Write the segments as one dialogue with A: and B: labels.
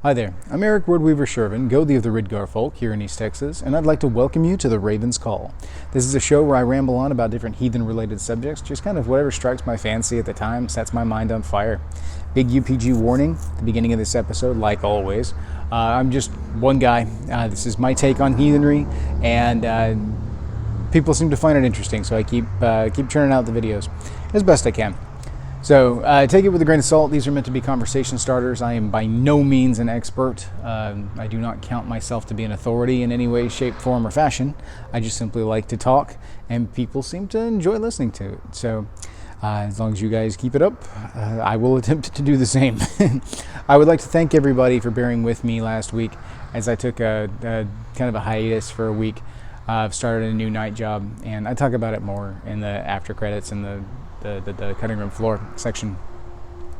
A: Hi there, I'm Eric Wordweaver Sjerven, Gothi of the Ridgar folk here in East Texas, and I'd like to welcome you to the Raven's Call. This is a show where I ramble on about different heathen-related subjects, just kind of whatever strikes my fancy at the time, sets my mind on fire. Big UPG warning at the beginning of this episode, like always. I'm just one guy. This is my take on heathenry, and people seem to find it interesting, so I keep churning out the videos as best I can. So take it with a grain of salt. These are meant to be conversation starters. I am by no means an expert. I do not count myself to be an authority in any way, shape, form, or fashion. I just simply like to talk, and people seem to enjoy listening to it. So as long as you guys keep it up, I will attempt to do the same. I would like to thank everybody for bearing with me last week as I took a kind of a hiatus for a week. I've started a new night job, and I talk about it more in the after credits and the cutting room floor section.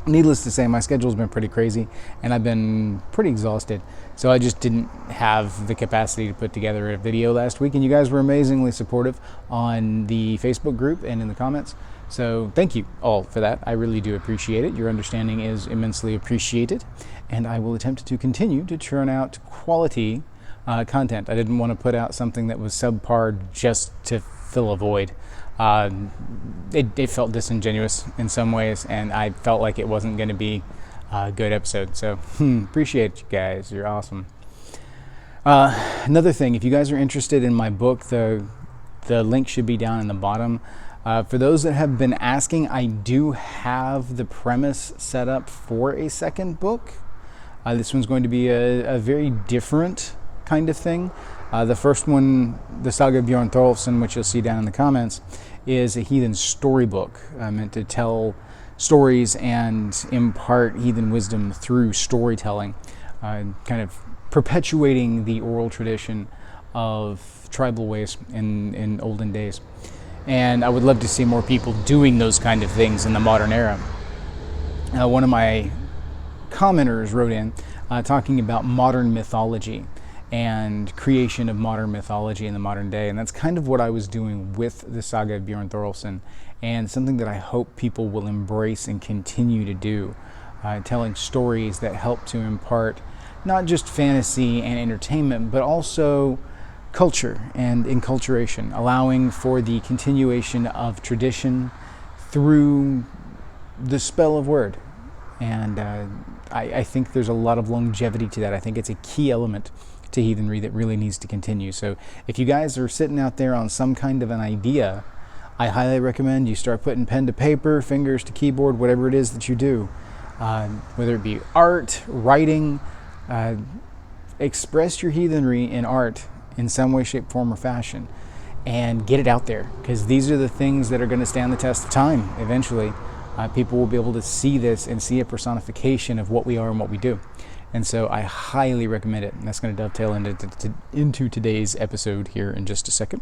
A: Needless to say, my schedule's been pretty crazy, and I've been pretty exhausted. So I just didn't have the capacity to put together a video last week, and you guys were amazingly supportive on the Facebook group and in the comments. So thank you all for that. I really do appreciate it. Your understanding is immensely appreciated, and I will attempt to continue to churn out quality content. I didn't want to put out something that was subpar just to fill a void. It felt disingenuous in some ways, and I felt like it wasn't going to be a good episode. So appreciate you guys. You're awesome. Another thing, if you guys are interested in my book, the link should be down in the bottom. For those that have been asking, I do have the premise set up for a second book. This one's going to be a very different kind of thing. The first one, the Saga of Bjorn Thorolfson, which you'll see down in the comments, is a heathen storybook meant to tell stories and impart heathen wisdom through storytelling, kind of perpetuating the oral tradition of tribal ways in olden days. And I would love to see more people doing those kind of things in the modern era. One of my commenters wrote in talking about modern mythology and creation of modern mythology in the modern day. And that's kind of what I was doing with the Saga of Bjorn Thorolfson, and something that I hope people will embrace and continue to do, telling stories that help to impart not just fantasy and entertainment, but also culture and enculturation, allowing for the continuation of tradition through the spell of word. And I think there's a lot of longevity to that. I think it's a key element to heathenry that really needs to continue. So if you guys are sitting out there on some kind of an idea, I highly recommend you start putting pen to paper, fingers to keyboard, whatever it is that you do, whether it be art, writing, express your heathenry in art in some way, shape, form, or fashion, and get it out there, because these are the things that are going to stand the test of time eventually. People will be able to see this and see a personification of what we are and what we do. And so I highly recommend it. And that's going to dovetail into today's episode here in just a second.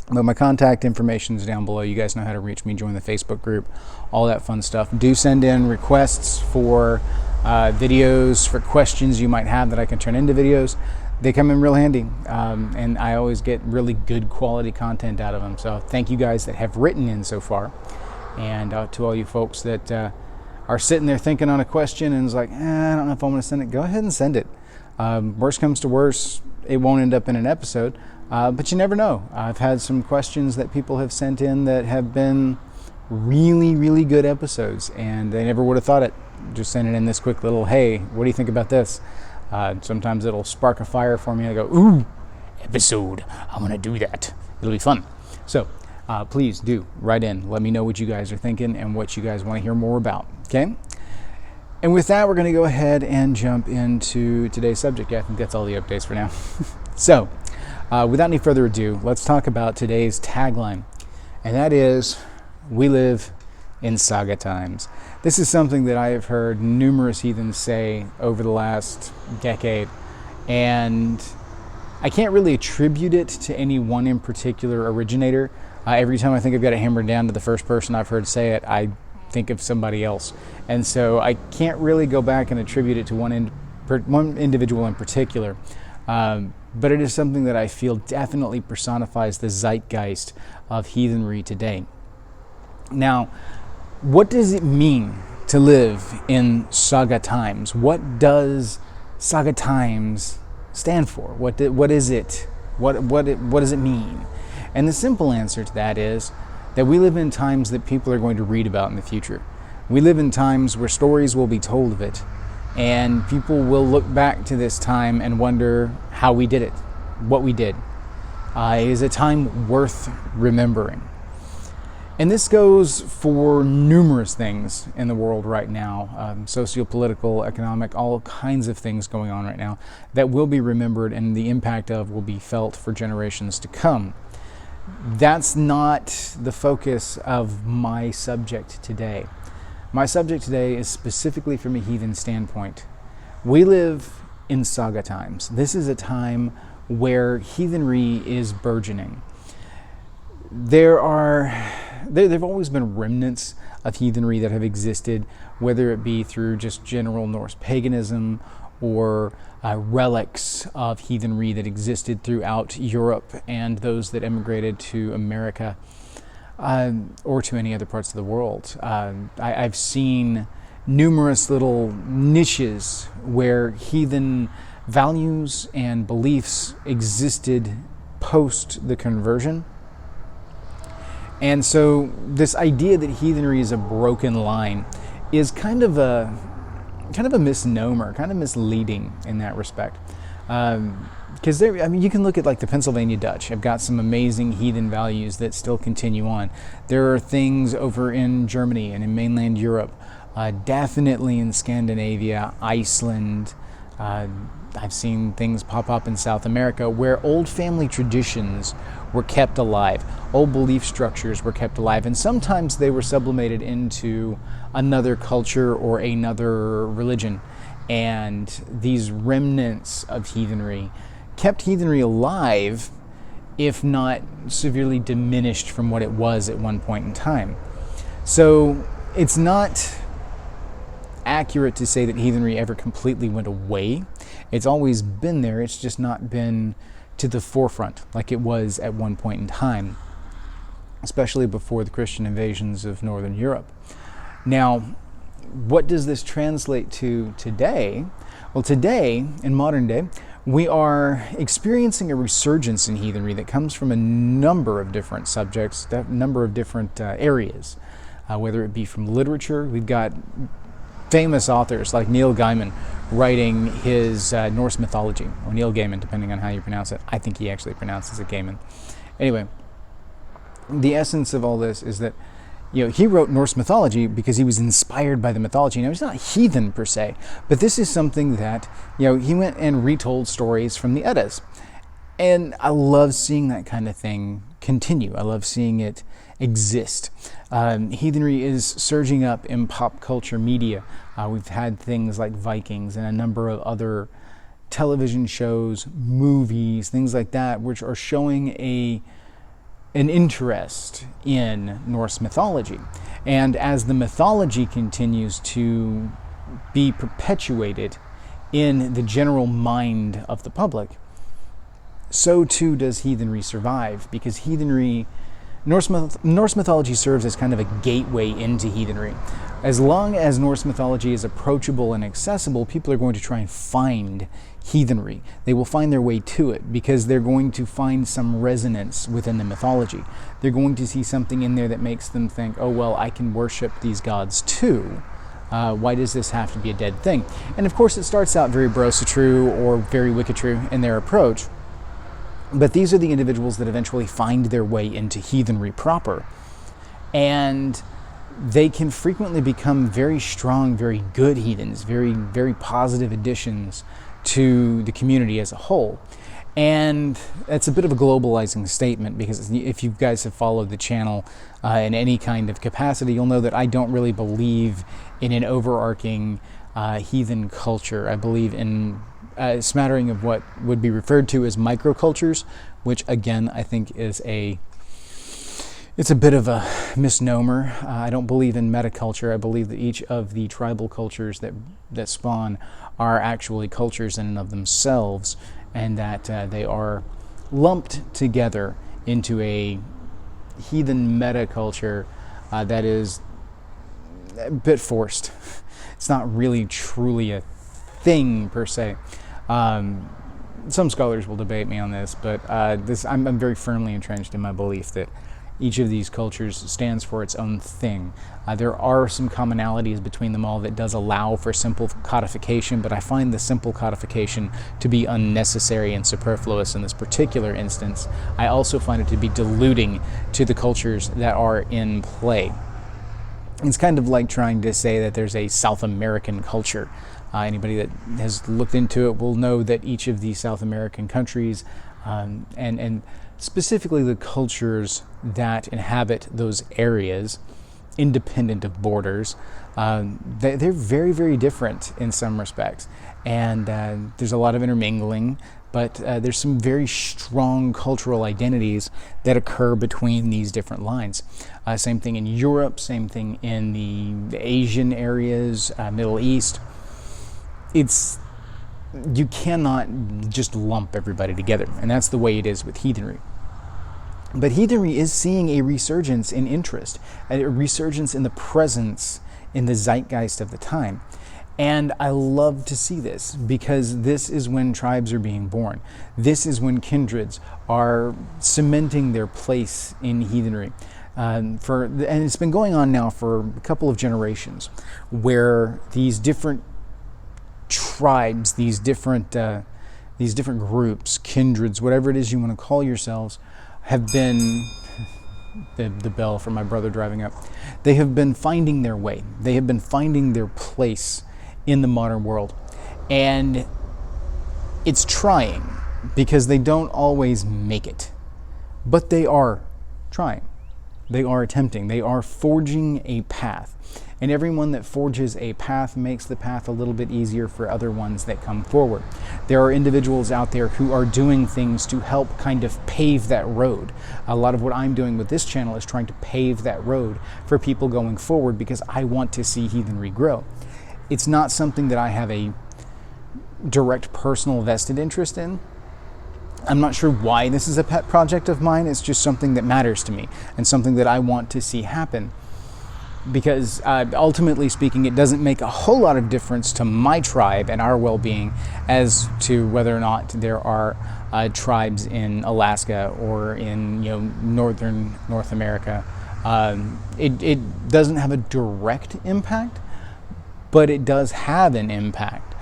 A: But my contact information is down below. You guys know how to reach me, join the Facebook group, all that fun stuff. Do send in requests for videos, for questions you might have that I can turn into videos. They come in real handy, and I always get really good quality content out of them. So thank you guys that have written in so far. And to all you folks that are sitting there thinking on a question and is like, I don't know if I'm going to send it, go ahead and send it. Worst comes to worst, it won't end up in an episode, but you never know. I've had some questions that people have sent in that have been really, really good episodes, and they never would have thought it. Just sending in this quick little, hey, what do you think about this? Sometimes it'll spark a fire for me. I go, ooh, episode, I'm going to do that. It'll be fun. So please do write in. Let me know what you guys are thinking and what you guys want to hear more about. Okay? And with that, we're going to go ahead and jump into today's subject. Yeah, I think that's all the updates for now. So, without any further ado, let's talk about today's tagline. And that is, we live in saga times. This is something that I have heard numerous heathens say over the last decade. And I can't really attribute it to any one in particular originator. Every time I think I've got it hammered down to the first person I've heard say it, I think of somebody else. And so I can't really go back and attribute it to one individual in particular. But it is something that I feel definitely personifies the zeitgeist of heathenry today. Now, what does it mean to live in saga times? What does Saga Times stand for? What is it? What does it mean? And the simple answer to that is that we live in times that people are going to read about in the future. We live in times where stories will be told of it, and people will look back to this time and wonder how we did it, what we did. It is a time worth remembering. And this goes for numerous things in the world right now, socio-political, economic, all kinds of things going on right now that will be remembered and the impact of will be felt for generations to come. That's not the focus of my subject today. My subject today is specifically from a heathen standpoint. We live in Saga times. This is a time where heathenry is burgeoning. There've always been remnants of heathenry that have existed, whether it be through just general Norse paganism or relics of heathenry that existed throughout Europe and those that immigrated to America or to any other parts of the world. I've seen numerous little niches where heathen values and beliefs existed post the conversion. And so this idea that heathenry is a broken line is kind of a misnomer, kind of misleading in that respect. Because you can look at like the Pennsylvania Dutch. Have got some amazing heathen values that still continue on. There are things over in Germany and in mainland Europe, definitely in Scandinavia, Iceland. I've seen things pop up in South America where old family traditions were kept alive. Old belief structures were kept alive, and sometimes they were sublimated into another culture or another religion. And these remnants of heathenry kept heathenry alive, if not severely diminished from what it was at one point in time. So it's not accurate to say that heathenry ever completely went away. It's always been there, it's just not been to the forefront like it was at one point in time, especially before the Christian invasions of Northern Europe. Now, what does this translate to today? Well, today, in modern day, we are experiencing a resurgence in heathenry that comes from a number of different subjects, a number of different areas, whether it be from literature. We've got famous authors like Neil Gaiman writing his Norse mythology, or Neil Gaiman, depending on how you pronounce it. I think he actually pronounces it Gaiman. Anyway, the essence of all this is that he wrote Norse mythology because he was inspired by the mythology. Now, he's not heathen per se, but this is something that, he went and retold stories from the Eddas. And I love seeing that kind of thing continue. I love seeing it exist. Heathenry is surging up in pop culture media. We've had things like Vikings and a number of other television shows, movies, things like that, which are showing an interest in Norse mythology. And as the mythology continues to be perpetuated in the general mind of the public, so too does heathenry survive, because Norse mythology serves as kind of a gateway into heathenry. As long as Norse mythology is approachable and accessible, people are going to try and find heathenry. They will find their way to it because they're going to find some resonance within the mythology. They're going to see something in there that makes them think, oh, well, I can worship these gods too. Why does this have to be a dead thing? And of course, it starts out very brosa-true or very wicca-true in their approach. But these are the individuals that eventually find their way into heathenry proper. And they can frequently become very strong, very good heathens, very, very positive additions to the community as a whole. And that's a bit of a globalizing statement, because if you guys have followed the channel in any kind of capacity, you'll know that I don't really believe in an overarching heathen culture. I believe in a smattering of what would be referred to as microcultures, which again I think is it's a bit of a misnomer. I don't believe in metaculture. I believe that each of the tribal cultures that spawn are actually cultures in and of themselves, and that they are lumped together into a heathen metaculture that is a bit forced. It's not really truly a thing per se. Some scholars will debate me on this, but I'm very firmly entrenched in my belief that each of these cultures stands for its own thing. There are some commonalities between them all that does allow for simple codification, but I find the simple codification to be unnecessary and superfluous in this particular instance. I also find it to be diluting to the cultures that are in play. It's kind of like trying to say that there's a South American culture. Anybody that has looked into it will know that each of these South American countries, and specifically the cultures that inhabit those areas, independent of borders, they're very, very different in some respects. And there's a lot of intermingling, but there's some very strong cultural identities that occur between these different lines. Same thing in Europe, same thing in the Asian areas, Middle East. You cannot just lump everybody together, and that's the way it is with heathenry. But heathenry is seeing a resurgence in interest, a resurgence in the presence, in the zeitgeist of the time. And I love to see this, because this is when tribes are being born. This is when kindreds are cementing their place in heathenry. And it's been going on now for a couple of generations, where these different tribes, these different groups, kindreds, whatever it is you want to call yourselves, have been, the bell for my brother driving up, they have been finding their way. They have been finding their place in the modern world. And it's trying, because they don't always make it. But they are trying. They are attempting. They are forging a path. And everyone that forges a path makes the path a little bit easier for other ones that come forward. There are individuals out there who are doing things to help kind of pave that road. A lot of what I'm doing with this channel is trying to pave that road for people going forward, because I want to see heathenry grow. It's not something that I have a direct personal vested interest in. I'm not sure why this is a pet project of mine. It's just something that matters to me and something that I want to see happen. Because ultimately speaking, it doesn't make a whole lot of difference to my tribe and our well-being as to whether or not there are tribes in Alaska or in northern North America. It doesn't have a direct impact, but it does have an impact.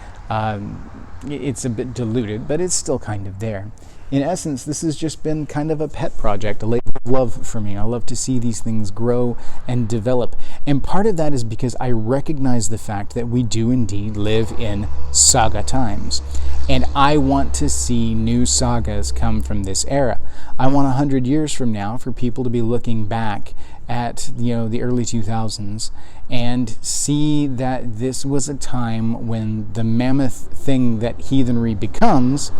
A: It's a bit diluted, but it's still kind of there. In essence, this has just been kind of a pet project, a labor of love for me. I love to see these things grow and develop. And part of that is because I recognize the fact that we do indeed live in saga times. And I want to see new sagas come from this era. I want 100 years from now for people to be looking back at the early 2000s and see that this was a time when the mammoth thing that heathenry becomes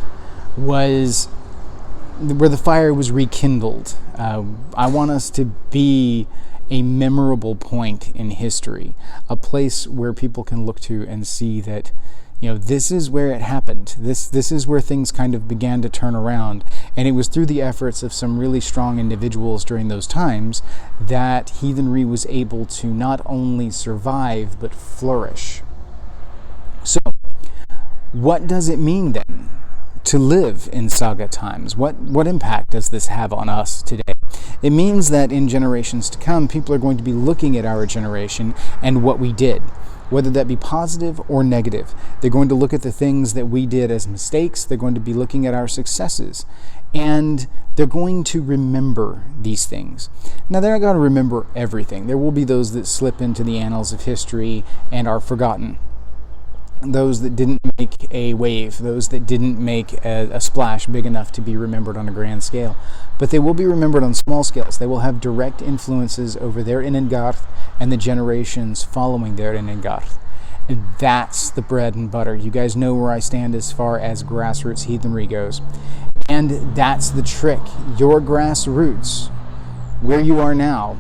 A: was where the fire was rekindled. I want us to be a memorable point in history, a place where people can look to and see that this is where it happened. This is where things kind of began to turn around, and it was through the efforts of some really strong individuals during those times that heathenry was able to not only survive but flourish. So, what does it mean then to live in saga times? What impact does this have on us today? It means that in generations to come, people are going to be looking at our generation and what we did, whether that be positive or negative. They're going to look at the things that we did as mistakes. They're going to be looking at our successes, and they're going to remember these things. Now, they're not going to remember everything. There will be those that slip into the annals of history and are forgotten. Those that didn't make a wave, those that didn't make a splash big enough to be remembered on a grand scale. But they will be remembered on small scales. They will have direct influences over their Inengarth and the generations following their Inengarth. And that's the bread and butter. You guys know where I stand as far as grassroots heathenry goes. And that's the trick. Your grassroots, where you are now,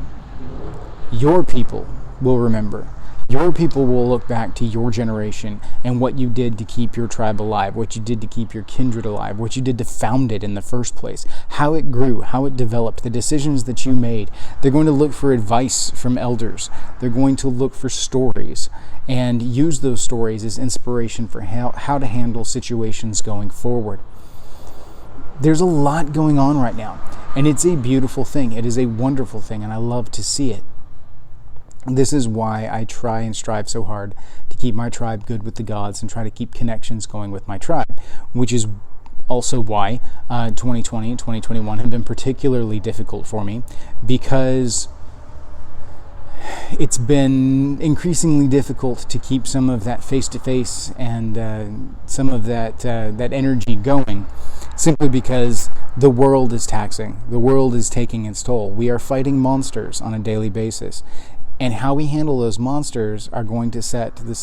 A: your people will remember. Your people will look back to your generation and what you did to keep your tribe alive, what you did to keep your kindred alive, what you did to found it in the first place, how it grew, how it developed, the decisions that you made. They're going to look for advice from elders. They're going to look for stories and use those stories as inspiration for how to handle situations going forward. There's a lot going on right now, and it's a beautiful thing. It is a wonderful thing, and I love to see it. This is why I try and strive so hard to keep my tribe good with the gods and try to keep connections going with my tribe, which is also why 2020 and 2021 have been particularly difficult for me, because it's been increasingly difficult to keep some of that face-to-face and some of that energy going, simply because the world is taxing. The world is taking its toll. We are fighting monsters on a daily basis. And how we handle those monsters is going to set the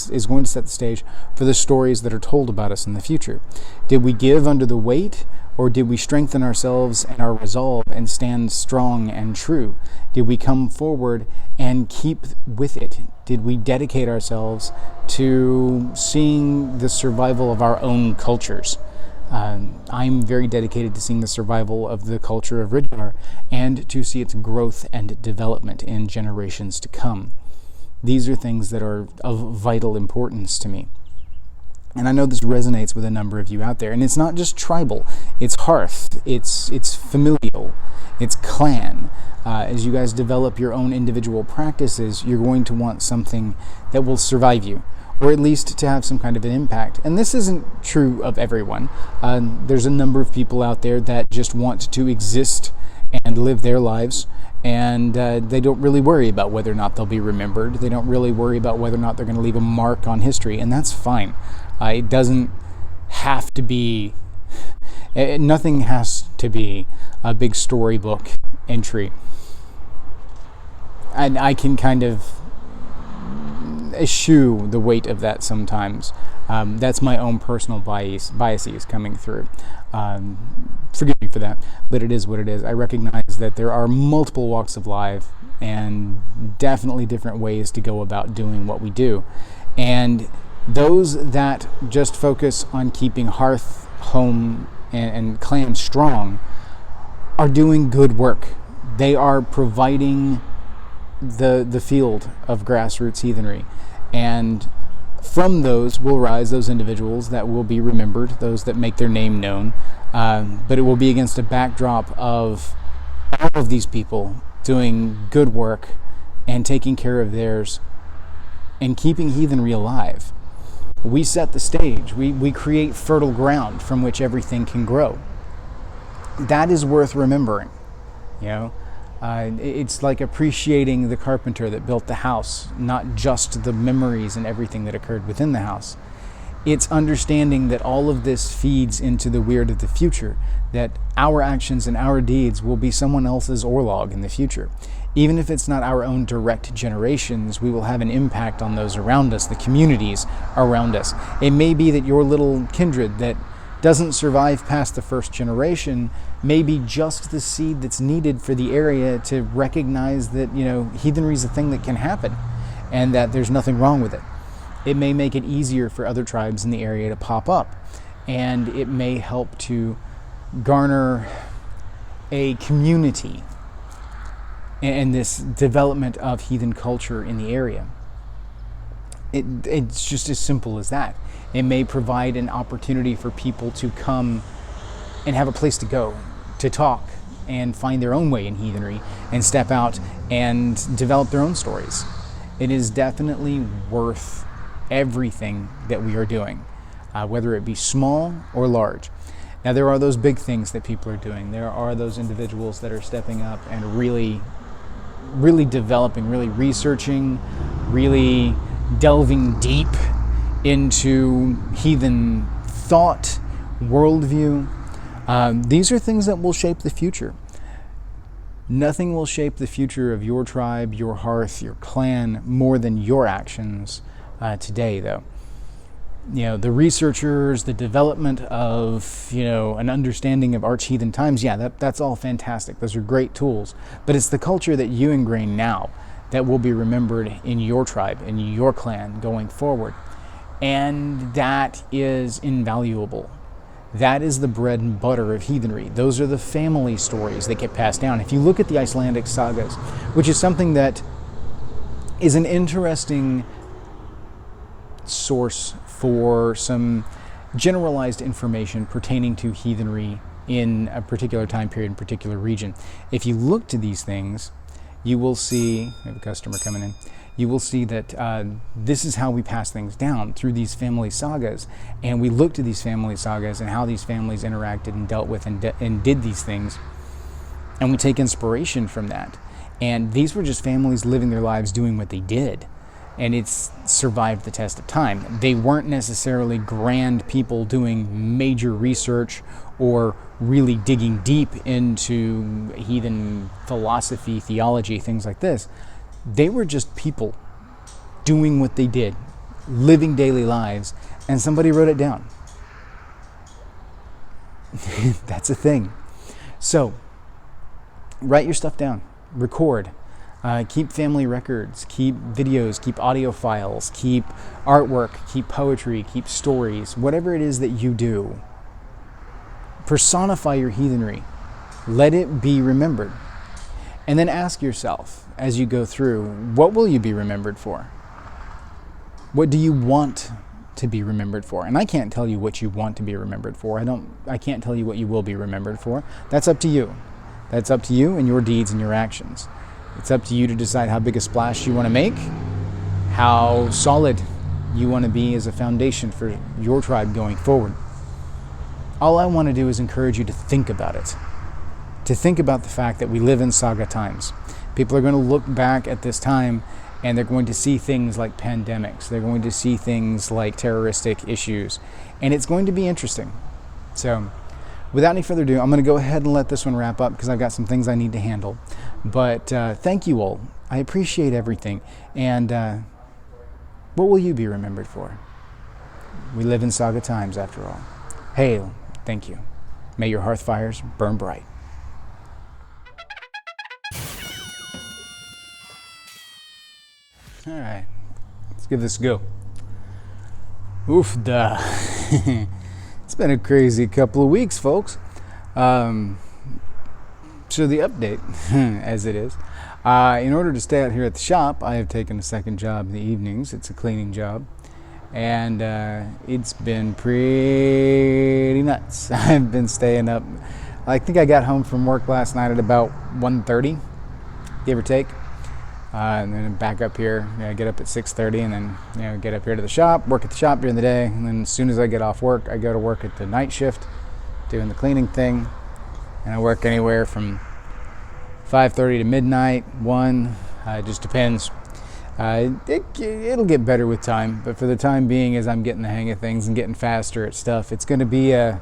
A: stage for the stories that are told about us in the future. Did we give under the weight, or did we strengthen ourselves and our resolve and stand strong and true? Did we come forward and keep with it? Did we dedicate ourselves to seeing the survival of our own cultures? I'm very dedicated to seeing the survival of the culture of Ridgar and to see its growth and development in generations to come. These are things that are of vital importance to me. And I know this resonates with a number of you out there. And it's not just tribal, it's hearth, it's familial, it's clan. As you guys develop your own individual practices, you're going to want something that will survive you, or at least to have some kind of an impact. And this isn't true of everyone. There's a number of people out there that just want to exist and live their lives, and they don't really worry about whether or not they'll be remembered. They don't really worry about whether or not they're going to leave a mark on history, and that's fine. It doesn't have to be, nothing has to be a big storybook entry. And I can kind of eschew the weight of that sometimes. That's my own personal biases coming through. Forgive me for that, but it is what it is. I recognize that there are multiple walks of life and definitely different ways to go about doing what we do. And those that just focus on keeping hearth, home, and clan strong are doing good work. They are providing the field of grassroots heathenry, and from those will rise those individuals that will be remembered, those that make their name known, but it will be against a backdrop of all of these people doing good work and taking care of theirs and keeping heathenry alive. We set the stage. We create fertile ground from which everything can grow. That is worth remembering, you know. It's like appreciating the carpenter that built the house, not just the memories and everything that occurred within the house. It's understanding that all of this feeds into the weird of the future, that our actions and our deeds will be someone else's orlog in the future. Even if it's not our own direct generations, we will have an impact on those around us, the communities around us. It may be that your little kindred that doesn't survive past the first generation may be just the seed that's needed for the area to recognize that, you know, heathenry is a thing that can happen and that there's nothing wrong with it. It may make it easier for other tribes in the area to pop up, and it may help to garner a community and this development of heathen culture in the area. It's just as simple as that. It may provide an opportunity for people to come and have a place to go, to talk, and find their own way in heathenry, and step out and develop their own stories. It is definitely worth everything that we are doing, whether it be small or large. Now, there are those big things that people are doing. There are those individuals that are stepping up and really developing, really researching, really delving deep into heathen thought, worldview. These are things that will shape the future. Nothing will shape the future of your tribe, your hearth, your clan more than your actions today, though. You know, the researchers, the development of, you know, an understanding of arch-heathen times, yeah, that's all fantastic. Those are great tools. But it's the culture that you ingrain now that will be remembered in your tribe, in your clan going forward. And that is invaluable. That is the bread and butter of heathenry. Those are the family stories that get passed down. If you look at the Icelandic sagas, which is something that is an interesting source for some generalized information pertaining to heathenry in a particular time period, in a particular region. If you look to these things, you will see, I have a customer coming in, you will see that this is how we pass things down through these family sagas. And we look to these family sagas and how these families interacted and dealt with and did these things. And we take inspiration from that. And these were just families living their lives doing what they did. And it's survived the test of time. They weren't necessarily grand people doing major research or really digging deep into heathen philosophy, theology, things like this. They were just people doing what they did, living daily lives, and somebody wrote it down. That's a thing. So, write your stuff down, record. Keep family records, keep videos, keep audio files, keep artwork, keep poetry, keep stories, whatever it is that you do. Personify your heathenry. Let it be remembered. And then ask yourself as you go through, what will you be remembered for? What do you want to be remembered for? And I can't tell you what you want to be remembered for. I can't tell you what you will be remembered for. That's up to you. That's up to you and your deeds and your actions. It's up to you to decide how big a splash you want to make, how solid you want to be as a foundation for your tribe going forward. All I want to do is encourage you to think about it, to think about the fact that we live in saga times. People are going to look back at this time and they're going to see things like pandemics. They're going to see things like terroristic issues, and it's going to be interesting. So, without any further ado, I'm going to go ahead and let this one wrap up because I've got some things I need to handle. But thank you all. I appreciate everything. And what will you be remembered for? We live in saga times, after all. Hail, thank you. May your hearth fires burn bright. All right, let's give this a go. Oof, duh. It's been a crazy couple of weeks, folks. So the update, as it is, in order to stay out here at the shop, I have taken a second job in the evenings. It's a cleaning job, and it's been pretty nuts. I've been staying up. I think I got home from work last night at about 1:30, give or take. And then back up here, get up at 6:30, and then get up here to the shop, work at the shop during the day, and then as soon as I get off work, I go to work at the night shift, doing the cleaning thing, and I work anywhere from 5:30 to midnight, 1. It just depends. It'll get better with time, but for the time being, as I'm getting the hang of things and getting faster at stuff, it's going to be a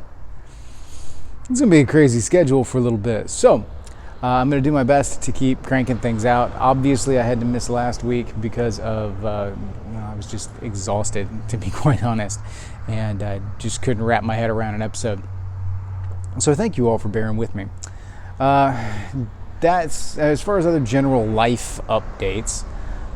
A: crazy schedule for a little bit. So. I'm going to do my best to keep cranking things out. Obviously, I had to miss last week because of, I was just exhausted, to be quite honest, and I just couldn't wrap my head around an episode. So thank you all for bearing with me. That's, as far as other general life updates,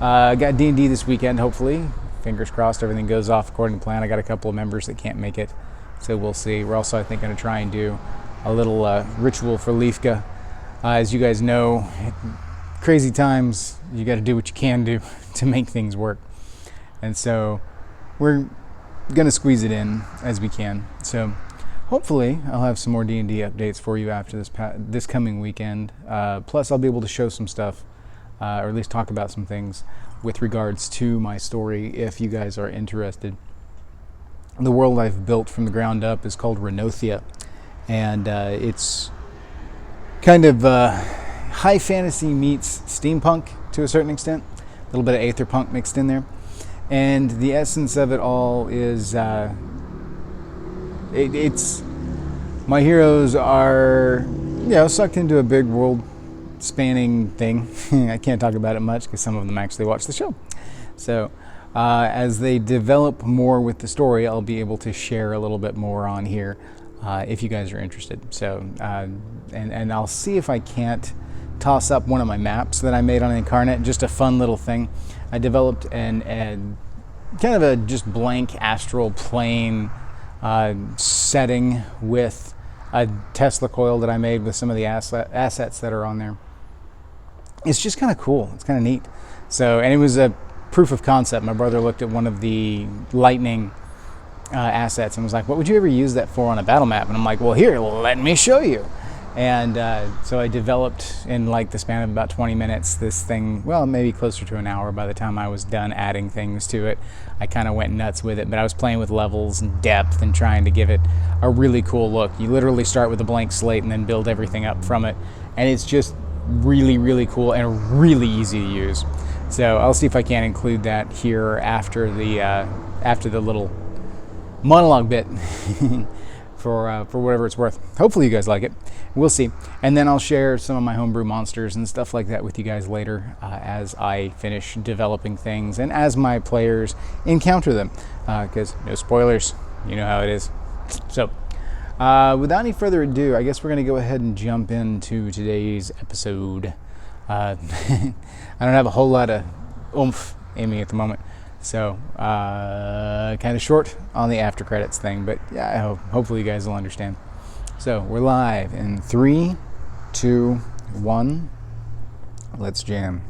A: I got D&D this weekend, hopefully. Fingers crossed everything goes off according to plan. I got a couple of members that can't make it, so we'll see. We're also, I think, going to try and do a little ritual for Leafka. As you guys know, crazy times, you got to do what you can do to make things work. And so we're going to squeeze it in as we can. So hopefully I'll have some more D&D updates for you after this coming weekend. Plus I'll be able to show some stuff, or at least talk about some things with regards to my story if you guys are interested. The world I've built from the ground up is called Renothia, and it's kind of high fantasy meets steampunk to a certain extent. A little bit of aetherpunk mixed in there. And the essence of it all is, it's my heroes are, sucked into a big world-spanning thing. I can't talk about it much because some of them actually watch the show. So as they develop more with the story, I'll be able to share a little bit more on here. If you guys are interested. So, and I'll see if I can't toss up one of my maps that I made on Incarnate, just a fun little thing. I developed an kind of a just blank astral plane setting with a Tesla coil that I made with some of the assets that are on there. It's just kind of cool. It's kind of neat. So, and it was a proof of concept. My brother looked at one of the lightning assets and was like, what would you ever use that for on a battle map? And I'm like, well, here, let me show you. And so I developed in like the span of about 20 minutes this thing, well, maybe closer to an hour by the time I was done adding things to it. I kind of went nuts with it, but I was playing with levels and depth and trying to give it a really cool look. You literally start with a blank slate and then build everything up from it. And it's just really, really cool and really easy to use. So I'll see if I can include that here after the little monologue bit for whatever it's worth. Hopefully you guys like it. We'll see. And then I'll share some of my homebrew monsters and stuff like that with you guys later as I finish developing things and as my players encounter them. Because no spoilers, you know how it is. So without any further ado, I guess we're going to go ahead and jump into today's episode. I don't have a whole lot of oomph in me at the moment. So, kind of short on the after credits thing, but yeah, hopefully you guys will understand. So, we're live in 3, 2, 1. Let's jam.